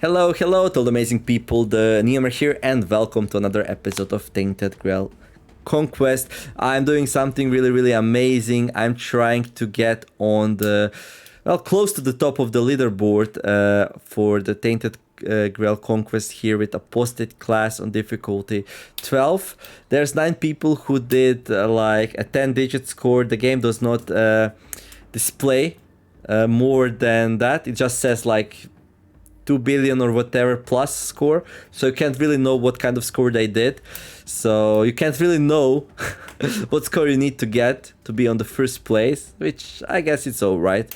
Hello, hello to all the amazing people, the Neomer here, and welcome to another episode of Tainted Grail Conquest. I'm doing something really amazing. I'm trying to get on the, close to the top of the leaderboard for the Tainted Grail Conquest here with a posted class on difficulty 12. There's 9 people who did like a 10-digit score. The game does not display more than that. It just says like 2 billion or whatever plus score, so you can't really know what kind of score they did, so you can't really know what score you need to get to be on the first place, which I guess it's alright,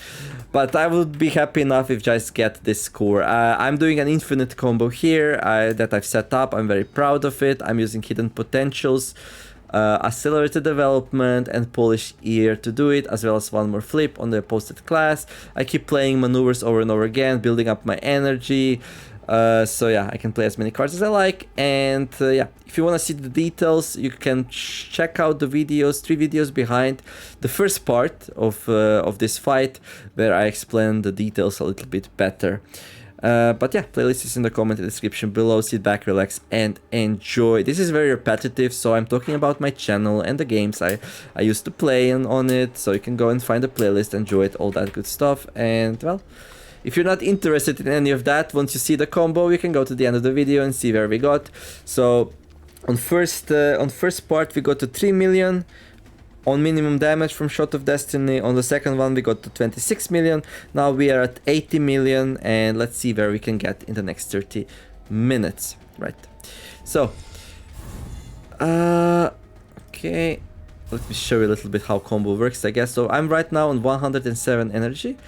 but I would be happy enough if just get this score. I'm doing an infinite combo here that I've set up. I'm very proud of it. I'm using hidden potentials, accelerated development and polished ear to do it, as well as one more flip on the posted class. I keep playing maneuvers over and over again, building up my energy, so yeah, I can play as many cards as I like. And yeah, if you want to see the details, you can check out the videos, 3 videos behind the first part of this fight, where I explain the details a little bit better. But yeah, playlist is in the comment description below. Sit back, relax, and enjoy. This is very repetitive, so I'm talking about my channel and the games I used to play on it, so you can go and find the playlist, enjoy it, all that good stuff. And well, if you're not interested in any of that, once you see the combo, you can go to the end of the video and see where we got. So on first part we got to 3 million on minimum damage from Shot of Destiny. On the second one we got to 26 million. Now we are at 80 million, and let's see where we can get in the next 30 minutes. Right, so okay, let me show you a little bit how combo works, I guess. So I'm right now on 107 energy.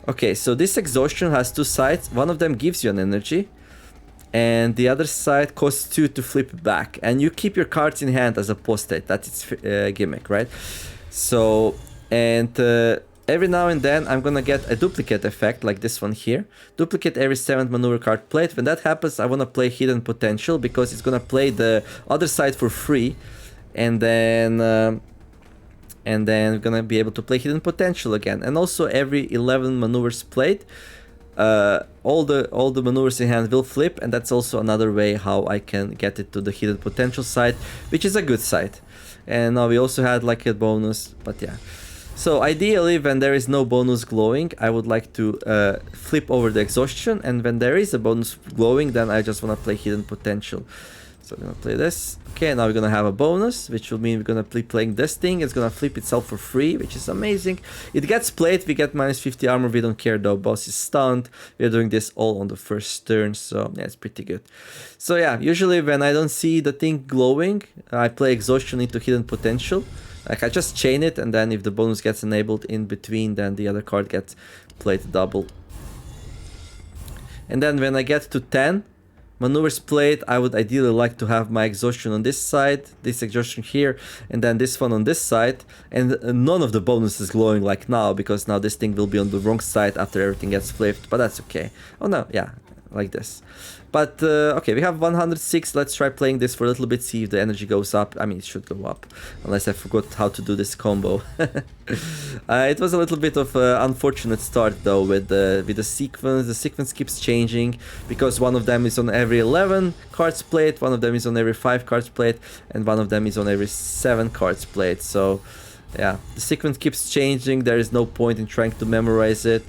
Okay, so this exhaustion has 2 sides. One of them gives you an energy, and the other side costs 2 to flip back, and you keep your cards in hand as a post-it. That's its gimmick, right? So, and every now and then I'm gonna get a duplicate effect like this one here. Duplicate every 7th maneuver card played. When that happens, I wanna play hidden potential, because it's gonna play the other side for free, and then we're gonna be able to play hidden potential again. And also every 11 maneuvers played, all the maneuvers in hand will flip, and that's also another way how I can get it to the hidden potential side, which is a good side. And now we also had like a bonus, but yeah. So ideally, when there is no bonus glowing, I would like to flip over the exhaustion, and when there is a bonus glowing, then I just want to play hidden potential. So I'm gonna play this. Okay, now we're gonna have a bonus, which will mean we're gonna be playing this thing. It's gonna flip itself for free, which is amazing. It gets played, we get minus 50 armor, we don't care though. Boss is stunned. We're doing this all on the first turn, so yeah, it's pretty good. So yeah, usually when I don't see the thing glowing, I play exhaustion into hidden potential. Like I just chain it, and then if the bonus gets enabled in between, then the other card gets played double. And then when I get to 10 maneuvers played, I would ideally like to have my exhaustion on this side, this exhaustion here, and then this one on this side, and none of the bonuses glowing like now, because now this thing will be on the wrong side after everything gets flipped, but that's okay. Oh no, yeah, like this. But okay, we have 106. Let's try playing this for a little bit, see if the energy goes up. I mean, it should go up, unless I forgot how to do this combo. It was a little bit of an unfortunate start though with the sequence. The sequence keeps changing, because one of them is on every 11 cards played, one of them is on every 5 cards played, and one of them is on every 7 cards played. So yeah, the sequence keeps changing. There is no point in trying to memorize it.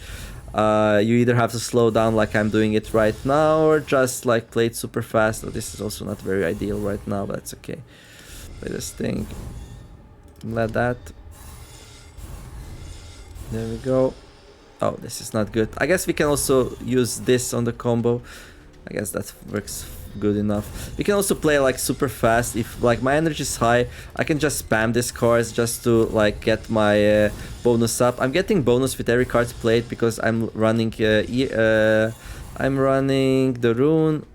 You either have to slow down like I'm doing it right now, or just like play it super fast. This is also not very ideal right now, but that's okay. Play this thing. Let that. There we go. Oh, this is not good. I guess we can also use this on the combo. I guess that works good enough. We can also play like super fast. If like my energy is high, I can just spam these cards just to like get my bonus up. I'm getting bonus with every card played, because I'm running the rune.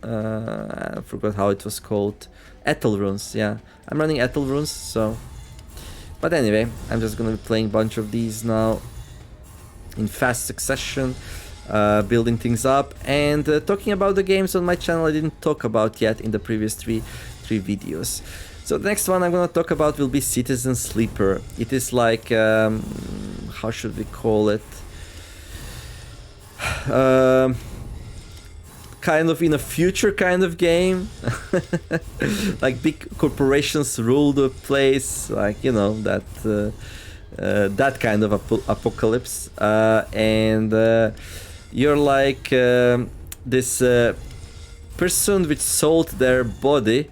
I forgot how it was called. Ethel runes. Yeah, I'm running Ethel runes. So, but anyway, I'm just gonna be playing a bunch of these now in fast succession. Building things up, and talking about the games on my channel I didn't talk about yet in the previous three videos. So the next one I'm gonna talk about will be Citizen Sleeper. It is like how should we call it? kind of in a future kind of game. Like big corporations rule the place, like, you know, that kind of apocalypse. And you're like this person which sold their body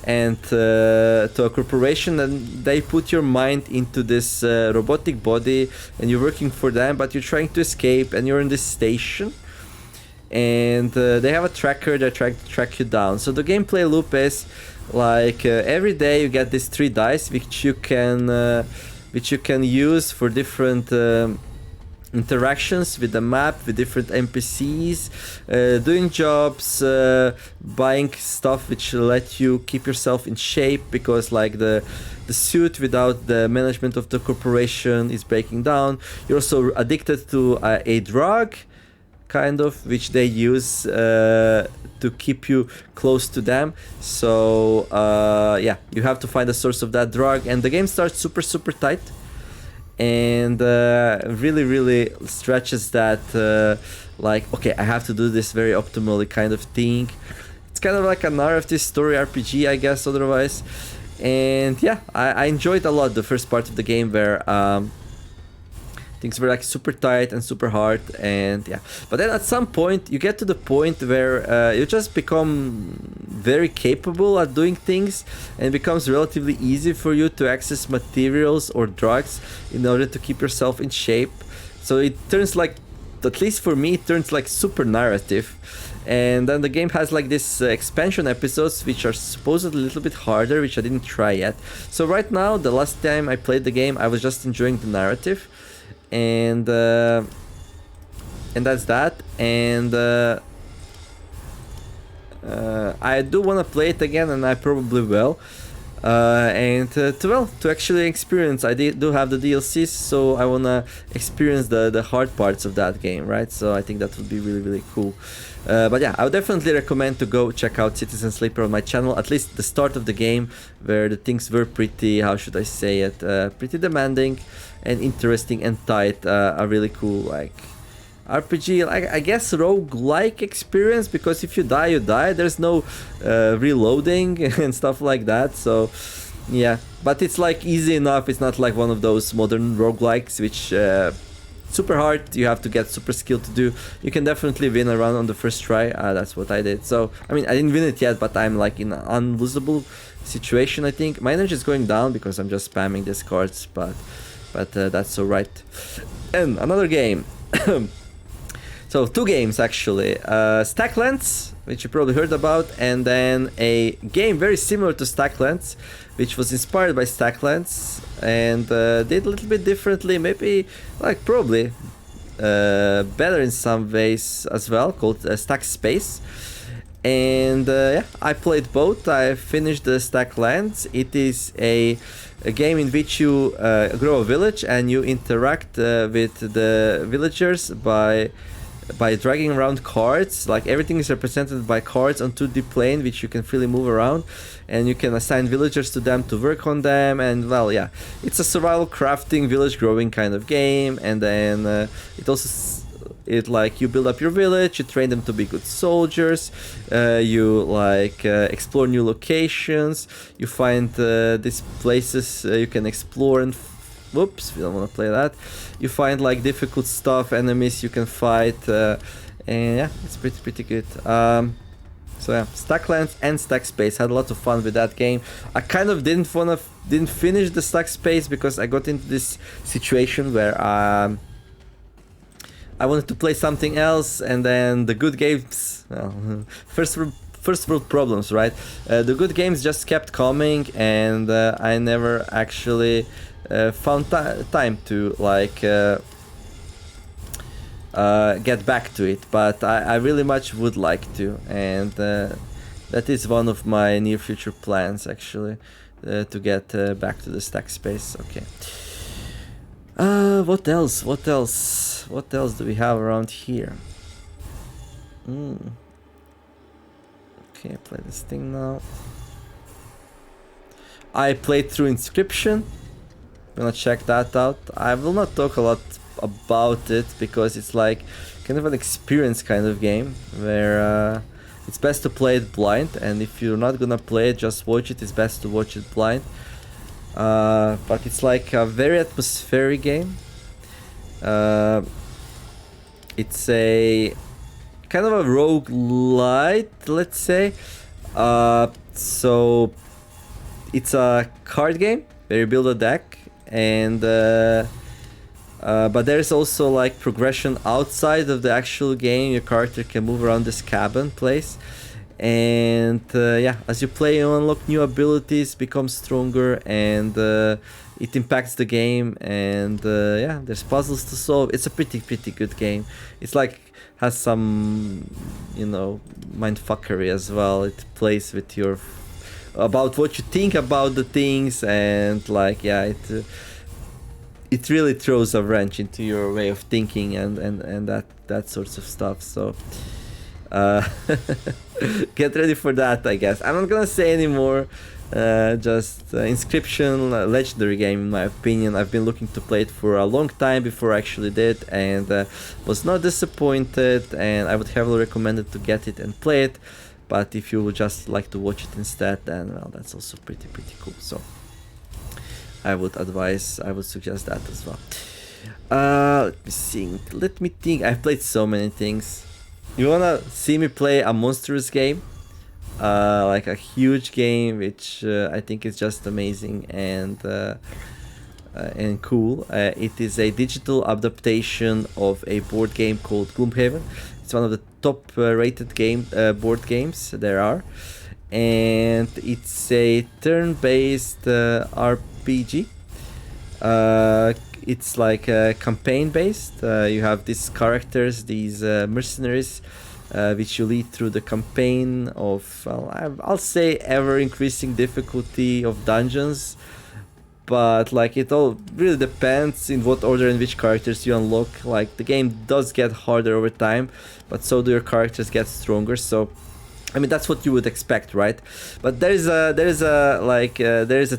and to a corporation, and they put your mind into this robotic body, and you're working for them, but you're trying to escape, and you're in this station, and they have a tracker. They're trying to track you down. So the gameplay loop is like every day you get these 3 dice which you can use for different interactions with the map, with different NPCs, doing jobs, buying stuff which let you keep yourself in shape, because like the suit without the management of the corporation is breaking down. You're also addicted to a drug, kind of, which they use to keep you close to them. So yeah, you have to find the source of that drug, and the game starts super tight, and really stretches that like, okay, I have to do this very optimally kind of thing. It's kind of like a narrative story RPG, I guess, otherwise. And yeah, I enjoyed a lot the first part of the game, where things were like super tight and super hard, and yeah. But then at some point you get to the point where you just become very capable at doing things, and it becomes relatively easy for you to access materials or drugs in order to keep yourself in shape. So it turns like, at least for me, it turns like super narrative. And then the game has like this expansion episodes which are supposedly a little bit harder, which I didn't try yet. So right now, the last time I played the game, I was just enjoying the narrative. And that's that. And I do want to play it again, and I probably will. And to actually experience, I do have the DLCs, so I want to experience the hard parts of that game, right? So I think that would be really cool. But yeah, I would definitely recommend to go check out Citizen Sleeper on my channel, at least the start of the game, where the things were pretty, how should I say it, pretty demanding and interesting and tight. A really cool, like, RPG, like, I guess rogue-like experience, because if you die, you die. There's no reloading and stuff like that, so yeah. But it's like easy enough. It's not like one of those modern roguelikes which super hard, you have to get super skilled to do. You can definitely win a run on the first try. That's what I did. So I mean, I didn't win it yet, but I'm like in an unlosable situation, I think. My energy is going down because I'm just spamming these cards, but that's alright. And another game. So 2 games actually. Stacklands, which you probably heard about, and then a game very similar to Stacklands, which was inspired by Stacklands and did a little bit differently, maybe, like, probably better in some ways as well, called Stack Space. And yeah, I played both. I finished the Stacklands. It is a game in which you grow a village and you interact with the villagers by dragging around cards. Like, everything is represented by cards on 2D plane, which you can freely move around, and you can assign villagers to them to work on them. And well, yeah, it's a survival crafting, village growing kind of game. And then it also like, you build up your village, you train them to be good soldiers, you like explore new locations, you find these places you can explore, and whoops, we don't want to play that. You find like difficult stuff, enemies you can fight, and yeah, it's pretty good. So yeah, Stacklands and Stack Space, had a lot of fun with that game. I kind of didn't finish the Stack Space because I got into this situation where I wanted to play something else, and then the good games, well, first world problems, right? The good games just kept coming, and I never actually found time to like get back to it, but I really much would like to, and that is one of my near future plans, actually, to get back to the Stack Space. Okay. What else? What else do we have around here? Okay, play this thing now. I played through Inscription. I'm gonna check that out. I will not talk a lot about it, because it's like kind of an experience kind of game where it's best to play it blind, and if you're not gonna play it, just watch it. It's best to watch it blind. But it's like a very atmospheric game. It's a kind of a roguelite, let's say. So it's a card game where you build a deck, and but there's also like progression outside of the actual game. Your character can move around this cabin place, and yeah, as you play, you unlock new abilities, become stronger, and it impacts the game. And yeah, there's puzzles to solve. It's a pretty good game. It's like has some, you know, mindfuckery as well. It plays with your about what you think about the things, and like, yeah, it really throws a wrench into your way of thinking and that sorts of stuff. So get ready for that, I guess. I'm not gonna say anymore. Just Inscription, legendary game in my opinion. I've been looking to play it for a long time before I actually did, and was not disappointed, and I would heavily recommend it to get it and play it. But if you would just like to watch it instead, then well, that's also pretty cool. So I would suggest that as well. Let me think. I've played so many things. You wanna see me play a monstrous game? Like a huge game, which I think is just amazing and cool. It is a digital adaptation of a board game called Gloomhaven. It's one of the top rated board games there are, and it's a turn-based RPG. It's like campaign-based. You have these characters, these mercenaries, which you lead through the campaign of, well, I'll say ever-increasing difficulty of dungeons. But like, it all really depends in what order and which characters you unlock. Like, the game does get harder over time, but so do your characters get stronger. So I mean, that's what you would expect, right? But there is a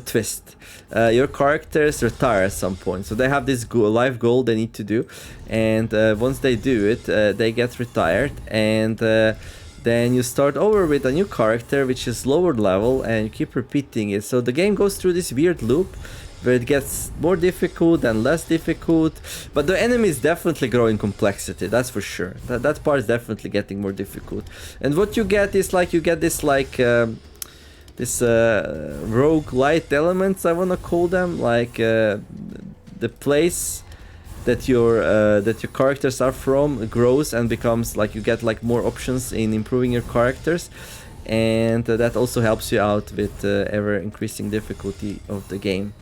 twist. Your characters retire at some point, so they have this life goal they need to do, and once they do it, they get retired, and then you start over with a new character which is lower level, and you keep repeating it. So the game goes through this weird loop where it gets more difficult and less difficult, but the enemies definitely grow in complexity, that's for sure. That part is definitely getting more difficult. And what you get is like, you get this like roguelite elements, I wanna call them, like the place that your characters are from grows and becomes like, you get like more options in improving your characters, and that also helps you out with ever increasing difficulty of the game.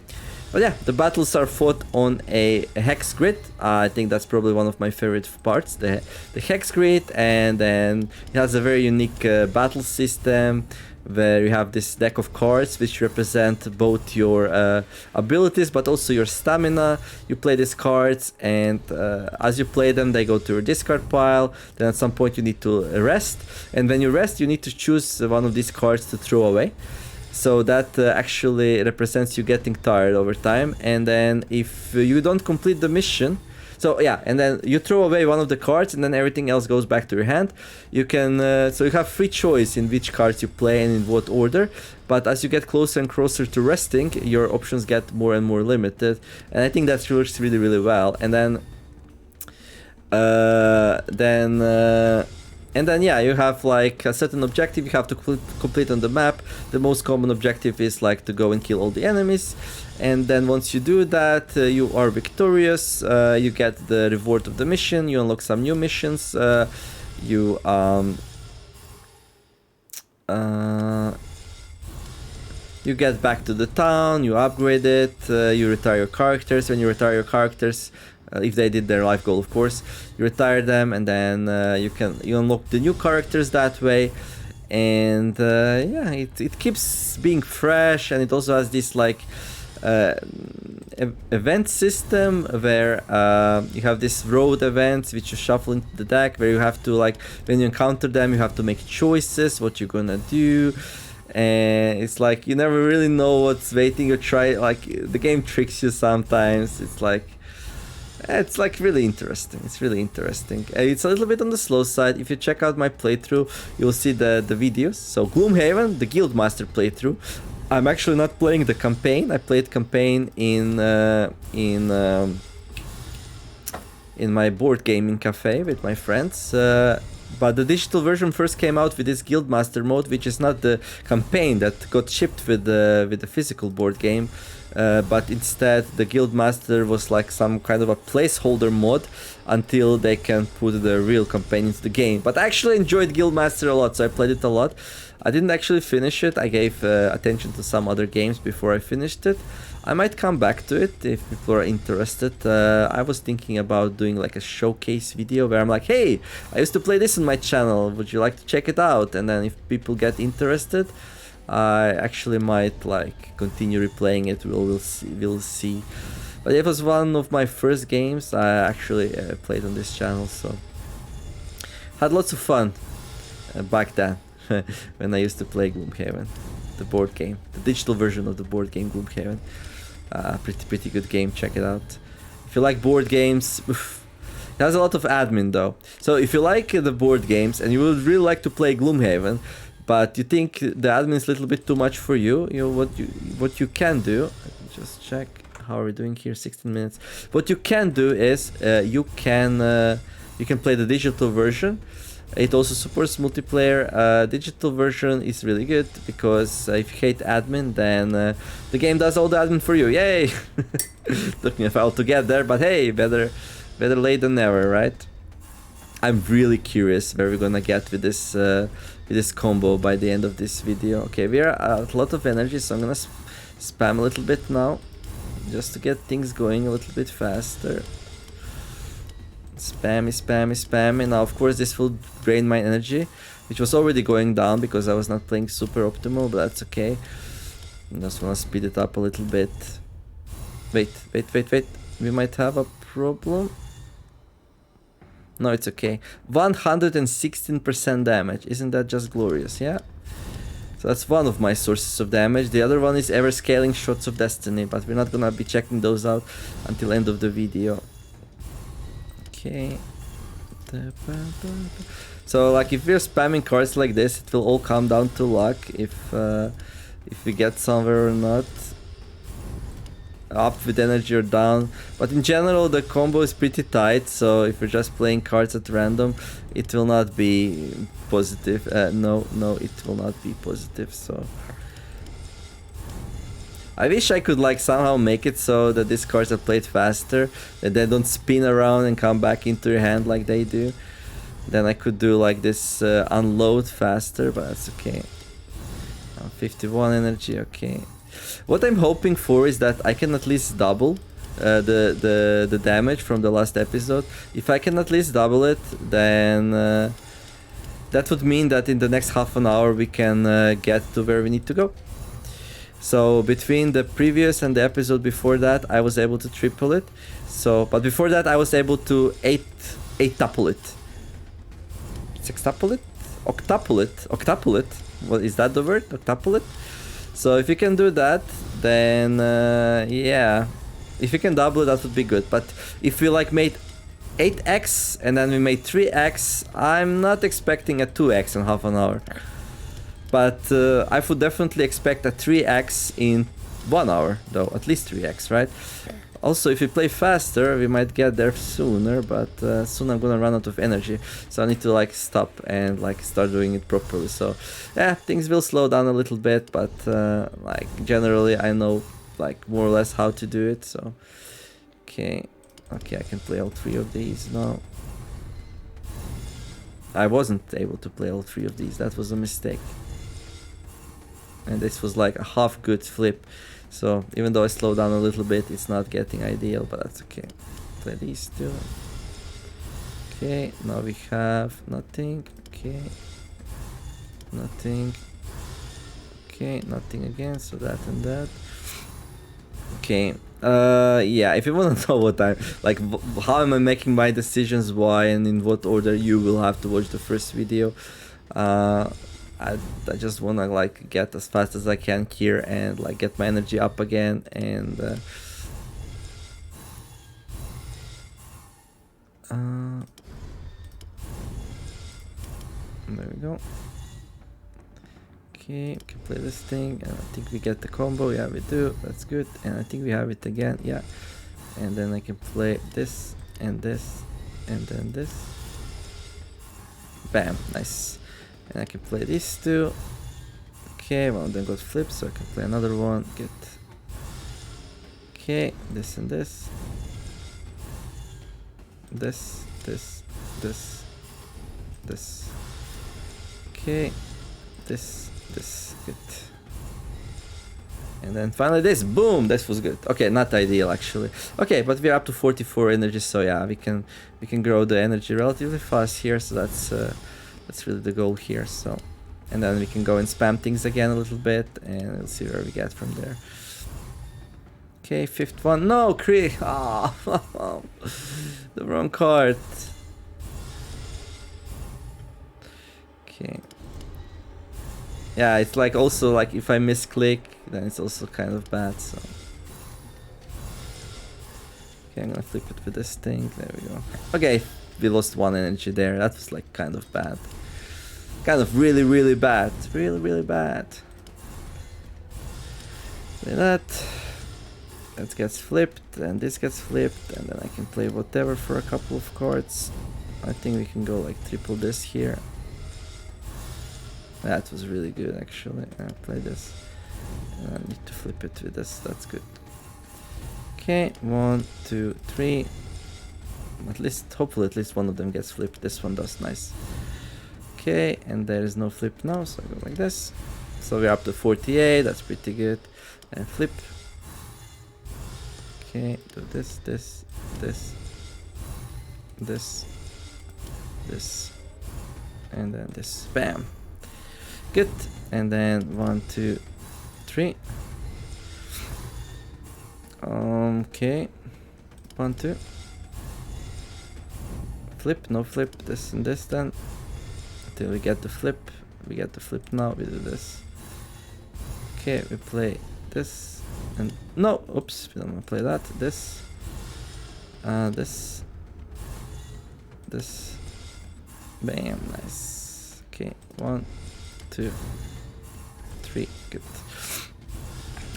But yeah, the battles are fought on a hex grid. I think that's probably one of my favorite parts, the hex grid, and then it has a very unique battle system where you have this deck of cards which represent both your abilities but also your stamina. You play these cards, and as you play them, they go to your discard pile. Then at some point you need to rest, and when you rest, you need to choose one of these cards to throw away. So that actually represents you getting tired over time. And then if you don't complete the mission, so yeah, and then you throw away one of the cards, and then everything else goes back to your hand. You can so you have free choice in which cards you play and in what order. But as you get closer and closer to resting, your options get more and more limited, and I think that works really, really well. And then yeah, you have like a certain objective you have to complete on the map. The most common objective is like to go and kill all the enemies, and then once you do that, you are victorious. You get the reward of the mission, you unlock some new missions, you get back to the town, you upgrade it, you retire your characters. When you retire your characters, if they did their life goal, of course, you retire them, and then you unlock the new characters that way. And yeah, it keeps being fresh, and it also has this like event system where you have this road events which you shuffle into the deck, where you have to, like, when you encounter them, you have to make choices what you're gonna do. And it's like you never really know what's waiting. You try, like, the game tricks you sometimes. It's like It's like really interesting. It's really interesting. It's a little bit on the slow side. If you check out my playthrough, you'll see the videos. So Gloomhaven, the Guildmaster playthrough. I'm actually not playing the campaign. I played campaign in my board gaming cafe with my friends. But the digital version first came out with this Guildmaster mode, which is not the campaign that got shipped with the physical board game. But instead the Guildmaster was like some kind of a placeholder mod until they can put the real campaign into the game. But I actually enjoyed Guildmaster a lot, so I played it a lot. I didn't actually finish it. I gave attention to some other games before I finished it. I might come back to it if people are interested. I was thinking about doing like a showcase video where I'm like, hey, I used to play this on my channel, would you like to check it out? And then if people get interested, I actually might like continue replaying it. We'll see. But it was one of my first games I actually played on this channel, so had lots of fun back then when I used to play Gloomhaven, the board game, the digital version of the board game Gloomhaven. Pretty good game. Check it out if you like board games. It has a lot of admin though, so if you like the board games and you would really like to play Gloomhaven, but you think the admin is a little bit too much for you, what you can do. Let me just check how are we doing here. 16 minutes. What you can do is you can play the digital version. It also supports multiplayer. Digital version is really good because if you hate admin, then the game does all the admin for you. Yay! Took me a while to get there, but hey, better late than never, right? I'm really curious where we're gonna get with this combo by the end of this video. Okay, we are at a lot of energy, so I'm gonna spam a little bit now, just to get things going a little bit faster. Spammy. Now, of course, this will drain my energy, which was already going down because I was not playing super optimal, but that's okay. I just want to speed it up a little bit. Wait. We might have a problem. No, it's okay. 116% damage. Isn't that just glorious? Yeah. So that's one of my sources of damage. The other one is ever scaling shots of destiny, but we're not gonna be checking those out until end of the video. Okay. So like if we're spamming cards like this, it will all come down to luck if we get somewhere or not. Up with energy or down. But in general the combo is pretty tight, so if you're just playing cards at random, it will not be positive. No, it will not be positive, so I wish I could like somehow make it so that these cards are played faster, that they don't spin around and come back into your hand like they do. Then I could do like this unload faster, but that's okay. 51 energy, okay. What I'm hoping for is that I can at least double the damage from the last episode. If I can at least double it, then that would mean that in the next half an hour we can get to where we need to go. So between the previous and the episode before that, I was able to triple it. So, but before that, I was able to eight-tuple it. Sextuple it? Octuple it? Octuple it? What is that the word? Octuple it? So if you can do that, then yeah. If you can double it, that would be good. But if we like made 8x and then we made 3x, I'm not expecting a 2x in half an hour. But I would definitely expect a 3x in 1 hour, though. At least 3x, right? Also, if we play faster, we might get there sooner, but soon I'm gonna run out of energy. So I need to like stop and like start doing it properly. So yeah, things will slow down a little bit, but like generally I know like more or less how to do it. So okay, I can play all 3 of these now. I wasn't able to play all 3 of these. That was a mistake. And this was like a half good flip, so even though I slowed down a little bit, it's not getting ideal, but that's okay. Play these 2. Okay, now we have nothing. Okay, nothing. Okay, nothing again, so that and that. Okay, yeah, if you want to know what I'm like, how am I making my decisions, why and in what order, you will have to watch the first video. I just wanna like get as fast as I can here and like get my energy up again, and There we go. Okay, we can play this thing, and I think we get the combo. Yeah, we do. That's good. And I think we have it again. Yeah. And then I can play this and this and then this. Bam, nice. And I can play these two. Okay, one of them got flipped, so I can play another one. Get. Okay, this and this. This, this. Okay, this, good. And then finally this, boom, this was good. Okay, not ideal actually. Okay, but we're up to 44 energy, so yeah, we can grow the energy relatively fast here, so that's really the goal here. So, and then we can go and spam things again a little bit, and we'll see where we get from there. Okay, fifth one. No, Kree. Ah, oh, the wrong card. Okay. Yeah, it's like also like if I misclick, then it's also kind of bad. So. Okay, I'm gonna flip it with this thing. There we go. Okay, we lost one energy there. That was like kind of bad. Kind of really, really bad. Really, really bad. Play that. That gets flipped, and this gets flipped, and then I can play whatever for a couple of cards. I think we can go like triple this here. That was really good actually. I play this. And I need to flip it with this. That's good. Okay, 1, 2, 3. At least, hopefully, at least one of them gets flipped. This one does, nice. Okay, and there is no flip now, so I go like this. So we're up to 48. That's pretty good. And flip. Okay, do this, this, and then this. Bam. Good. And then 1, 2, 3. Okay. 1, 2. Flip, no flip. This and this then. Until we get the flip. We get the flip now. We do this. Okay, we play this. And no, oops, we don't want to play that. This. This. Bam, nice. Okay, 1, 2, 3, good.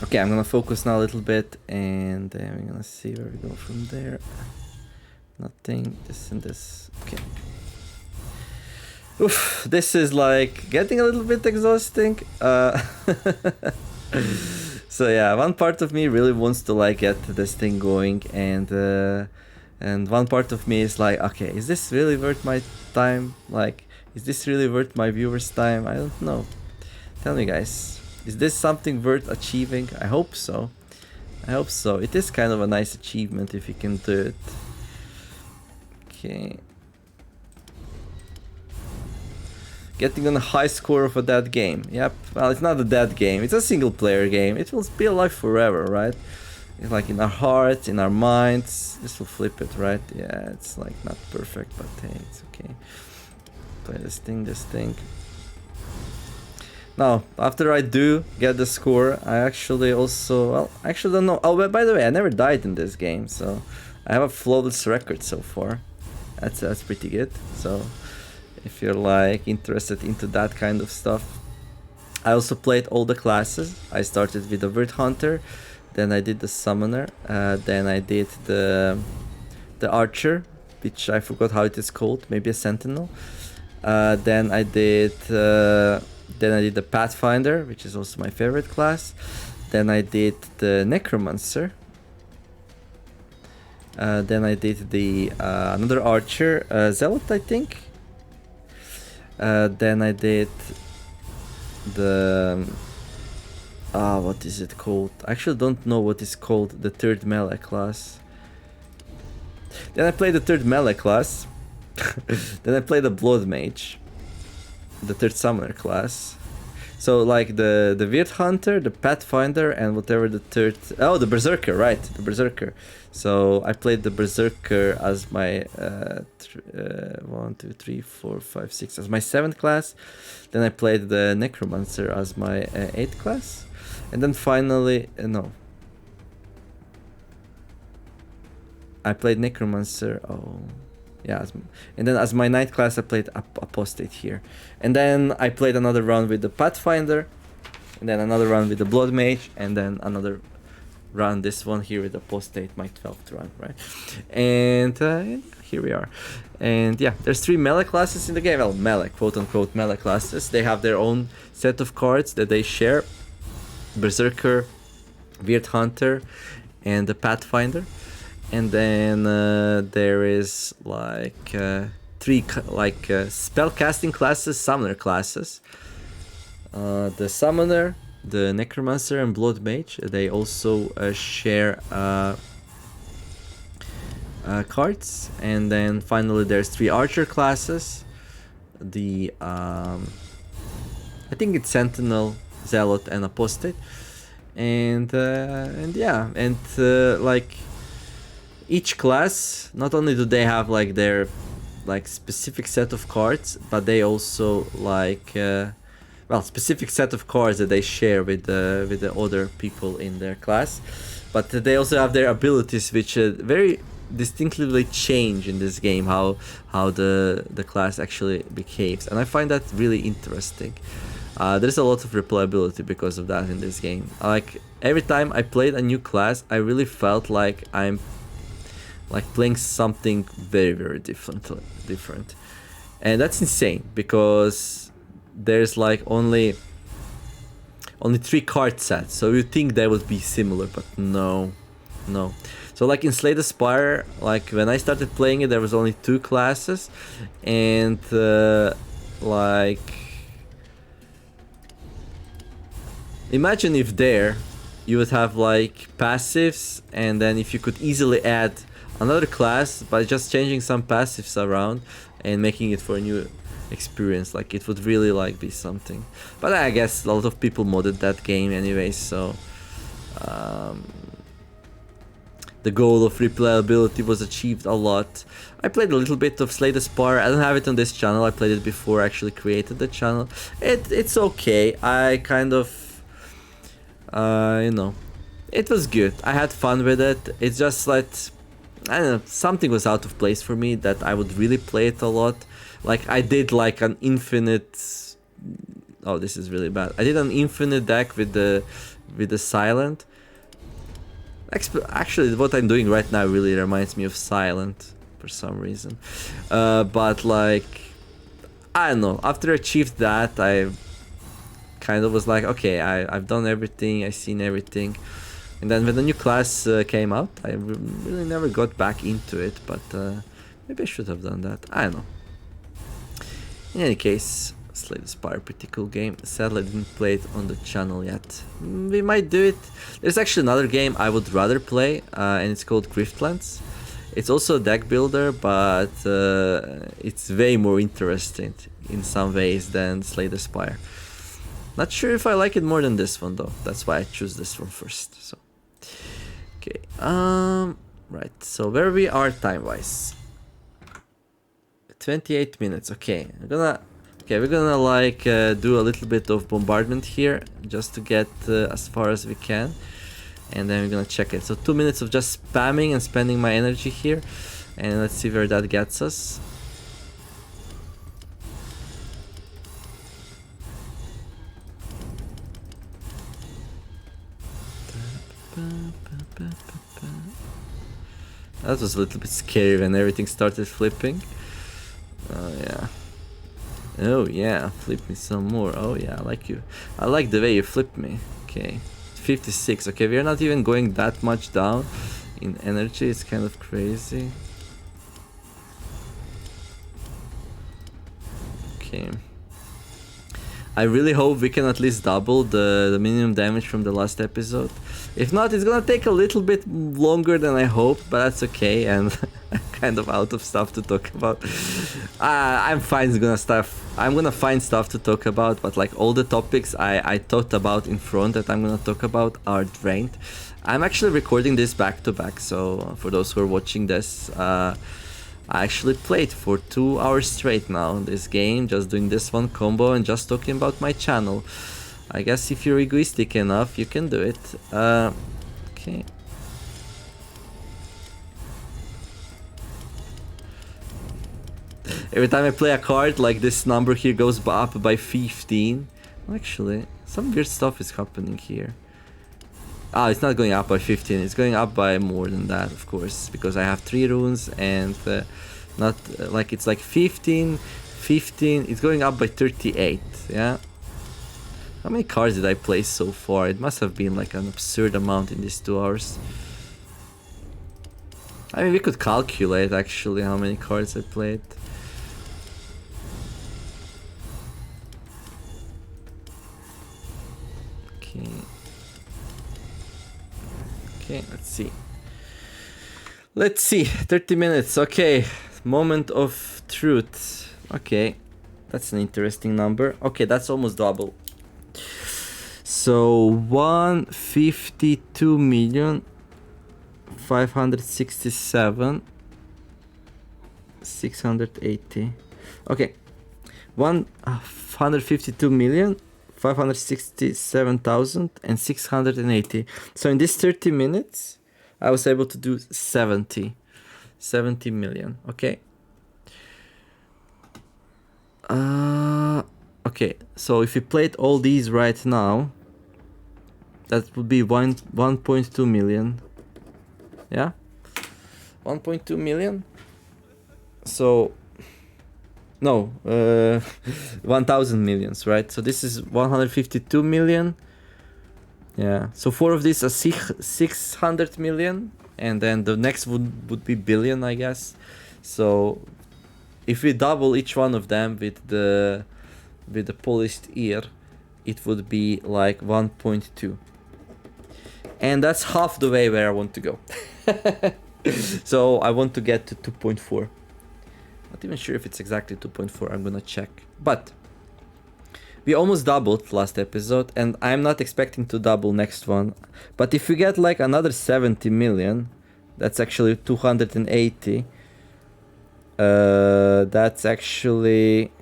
Okay, I'm gonna focus now a little bit, and then we're gonna see where we go from there. Nothing, this and this. Okay. Oof, this is like getting a little bit exhausting. So yeah, one part of me really wants to like get this thing going, and one part of me is like, okay, is this really worth my time? Like, is this really worth my viewers' time? I don't know. Tell me, guys, is this something worth achieving? I hope so. I hope so. It is kind of a nice achievement if you can do it. Okay. Getting on a high score of a dead game. Yep. Well, it's not a dead game. It's a single player game. It will be alive forever, right? It's like in our hearts, in our minds. This will flip it, right? Yeah, it's like not perfect, but hey, it's okay. Play this thing. Now, after I do get the score, I actually also... Well, I actually don't know. Oh, but by the way, I never died in this game, so... I have a flawless record so far. That's pretty good, so... If you're like interested into that kind of stuff. I also played all the classes. I started with the Word Hunter, then I did the Summoner, then I did the Archer, which I forgot how it is called, maybe a Sentinel. Then I did the Pathfinder, which is also my favorite class. Then I did the Necromancer. Then I did the another Archer, Zealot, I think. Then I did the what is it called? I actually don't know what is called the third melee class. Then I played the third melee class. Then I played the Blood Mage, the third summoner class. So like the Weird Hunter, the Pathfinder, and whatever the third... Oh, the Berserker, right, the Berserker. So I played the Berserker as my 1, 2, 3, 4, 5, 6 as my 7th class. Then I played the Necromancer as my 8th class. And then finally, no. I played Necromancer, Yeah, and then as my ninth class, I played Apostate here. And then I played another round with the Pathfinder, and then another round with the Blood Mage, and then another run, this one here with Apostate, my 12th run, right? And here we are. And yeah, there's 3 melee classes in the game. Well, melee, quote-unquote melee classes. They have their own set of cards that they share. Berserker, Weird Hunter, and the Pathfinder. And then there is like 3 spellcasting classes, summoner classes. The Summoner, the Necromancer, and Blood Mage, they also share cards. And then finally there's 3 Archer classes. The I think it's Sentinel, Zealot, and Apostate. And yeah, and like each class, not only do they have like their like specific set of cards, but they also like specific set of cards that they share with the other people in their class, but they also have their abilities, which very distinctly change in this game how the class actually behaves, and I find that really interesting. There's a lot of replayability because of that in this game. Like every time I played a new class, I really felt like I'm like playing something very, very different, and that's insane because there's like only 3 card sets, so you think they would be similar, but no. So like in Slay the Spire, like when I started playing it, there was only 2 classes, and like imagine if there you would have like passives, and then if you could easily add another class by just changing some passives around and making it for a new experience, like it would really like be something. But I guess a lot of people modded that game anyway, so the goal of replayability was achieved a lot. I played a little bit of Slay the Spire. I don't have it on this channel. I played it before I actually created the channel. It's okay. I kind of you know, it was good. I had fun with it. It's just like, I don't know, something was out of place for me that I would really play it a lot. Like I did like an infinite, oh this is really bad. I did an infinite deck with the Silent. Actually what I'm doing right now really reminds me of Silent for some reason. But like, I don't know, after I achieved that, I kind of was like, okay, I've done everything, I've seen everything. And then when the new class came out, I really never got back into it, but maybe I should have done that. I don't know. In any case, Slay the Spire, pretty cool game. Sadly, I didn't play it on the channel yet. We might do it. There's actually another game I would rather play, and it's called Griftlands. It's also a deck builder, but it's way more interesting in some ways than Slay the Spire. Not sure if I like it more than this one though. That's why I choose this one first. So, okay. Right. So where we are time-wise? 28 minutes. Okay. We're gonna like do a little bit of bombardment here just to get as far as we can, and then we're gonna check it. So 2 minutes of just spamming and spending my energy here, and let's see where that gets us. That was a little bit scary when everything started flipping. Oh yeah. Oh yeah, flip me some more. Oh yeah, I like you. I like the way you flip me. Okay. 56. Okay, we're not even going that much down in energy. It's kind of crazy. Okay. I really hope we can at least double the minimum damage from the last episode. If not, it's gonna take a little bit longer than I hoped, but that's okay, and I'm kind of out of stuff to talk about. I'm fine, I'm gonna find stuff to talk about, but like all the topics I thought about in front that I'm gonna talk about are drained. I'm actually recording this back to back, so for those who are watching this, I actually played for 2 hours straight now this game, just doing this one combo and just talking about my channel. I guess if you're egoistic enough, you can do it. Okay. Every time I play a card, like this number here goes up by 15. Actually, some weird stuff is happening here. Ah, it's not going up by 15, it's going up by more than that, of course, because I have 3 runes and not like it's like 15, 15, it's going up by 38, yeah? How many cards did I play so far? It must have been like an absurd amount in these 2 hours. I mean, we could calculate actually how many cards I played. Okay. Okay, let's see. Let's see, 30 minutes, okay. Moment of truth. Okay, that's an interesting number. Okay, that's almost double. So 152,567,680. Okay, 152,567,680. So in this 30 minutes, I was able to do 70 million. Okay. Okay. So if we played all these right now, that would be 1.2 million. Yeah. 1.2 million. So no, 1,000 millions, right? So this is 152 million. Yeah, so 4 of these are 600 million, and then the next would be billion, I guess. So if we double each one of them with the polished ear, it would be like 1.2. And that's half the way where I want to go. So I want to get to 2.4. Not even sure if it's exactly 2.4, I'm gonna check. But we almost doubled last episode, and I'm not expecting to double next one. But if we get like another 70 million, that's actually 280. That's actually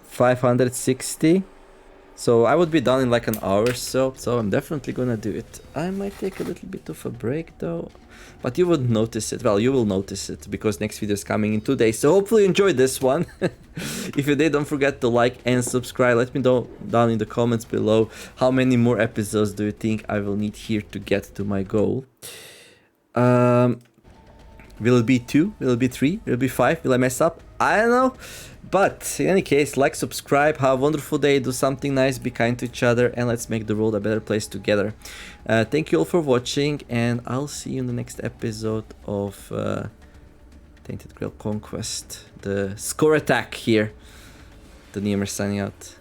560. So I would be done in like an hour or so. So I'm definitely gonna do it. I might take a little bit of a break though. But you wouldn't notice it. Well, you will notice it because next video is coming in 2 days. So hopefully you enjoyed this one. If you did, don't forget to like and subscribe. Let me know down in the comments below how many more episodes do you think I will need here to get to my goal. Will it be 2? Will it be 3? Will it be 5? Will I mess up? I don't know. But in any case, like, subscribe, have a wonderful day, do something nice, be kind to each other, and let's make the world a better place together. Thank you all for watching, and I'll see you in the next episode of Tainted Grail Conquest. The score attack here. The Neomer signing out.